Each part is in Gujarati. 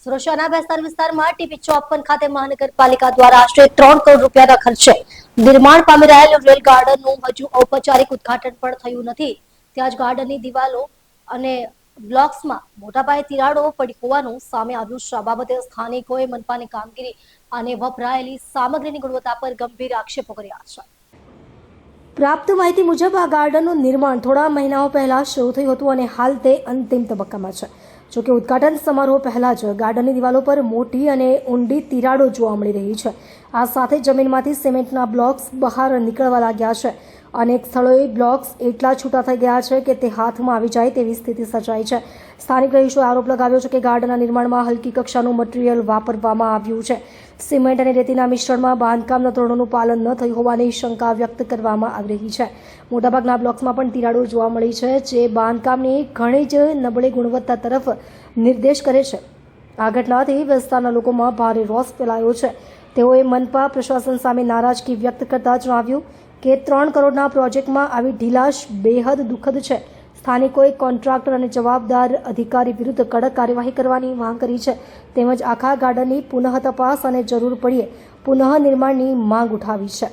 સુરત શહેરના બેસ્તાર વિસ્તારમાં ટીપી 54 ખાતે મહાનગરપાલિકા દ્વારા આશરે 3 કરોડ રૂપિયાના ખર્ચે નિર્માણ પામી રહેલ રેલ ગાર્ડનનું હજુ ઔપચારિક ઉદ્ઘાટન પણ થયું નથી. ત્યાં જ ગાર્ડનની દિવાલો અને બ્લોક્સમાં મોટા પાયે તિરાડો પડી હોવાનું સામે આવ્યું છે. આ બાબતે સ્થાનિકોએ મનપાની કામગીરી અને વપરાયેલી સામગ્રીની ગુણવત્તા પર ગંભીર આક્ષેપો કર્યા છે. પ્રાપ્ત માહિતી મુજબ આ ગાર્ડનનું નિર્માણ થોડા મહિનાઓ પહેલા શરૂ થયું હતું અને હાલ તે અંતિમ તબક્કામાં છે. જોકે ઉદ્ઘાટન સમારોહ પહેલા જ ગાર્ડનની દિવાલો પર મોટી અને ઊંડી તિરાડો જોવા મળી રહી છે. આ સાથે જમીનમાંથી સિમેન્ટના બ્લોક્સ બહાર નીકળવા લાગ્યા છે. અનેક સ્થળોએ બ્લોક્સ એટલા છૂટા થઈ ગયા છે કે તે હાથમાં આવી જાય તેવી સ્થિતિ સર્જાઈ છે. સ્થાનિક રહીશોએ આરોપ લગાવ્યો છે કે ગાર્ડનના નિર્માણમાં હલકી કક્ષાનું મટીરીયલ વાપરવામાં આવ્યું છે. સિમેન્ટ અને રેતીના મિશ્રણમાં બાંધકામના ધોરણોનું પાલન ન થયું હોવાની શંકા વ્યક્ત કરવામાં આવી રહી છે. મોટાભાગના બ્લોક્સમાં પણ તિરાડો જોવા મળી છે, જે બાંધકામની ઘણી જ નબળી ગુણવત્તા તરફ નિર્દેશ કરે છે. આ ઘટનાથી વિસ્તારના લોકોમાં ભારે રોષ ફેલાયો છે. તેઓએ મનપા પ્રશાસન સામે નારાજગી વ્યક્ત કરતા જણાવ્યું કે 3 કરોડના પ્રોજેક્ટમાં આવી ઢીલાશ બેહદ દુઃખદ છે. સ્થાનિકોએ કોન્ટ્રાક્ટર અને જવાબદાર અધિકારી વિરુદ્ધ કડક કાર્યવાહી કરવાની માંગ કરી છે. તેમજ આખા ગાર્ડનની પુનઃ તપાસ અને જરૂર પડીએ પુનઃ નિર્માણની માંગ ઉઠાવી છે.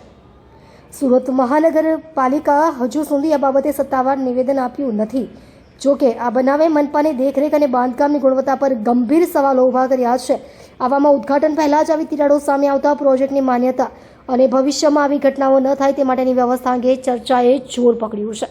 સુરત મહાનગરપાલિકા હજુ સુધી આ બાબતે સત્તાવાર નિવેદન આપ્યું નથી. જોકે આ બનાવે મનપાની દેખરેખ અને બાંધકામની ગુણવત્તા પર ગંભીર સવાલો ઊભા કર્યા છે. આવામાં ઉદ્ઘાટન પહેલા જ આવી તિરાડો સામે આવતા પ્રોજેક્ટની માન્યતા અને ભવિષ્યમાં આવી ઘટનાઓ ન થાય તે માટેની વ્યવસ્થા અંગે ચર્ચાએ જોર પકડ્યું છે.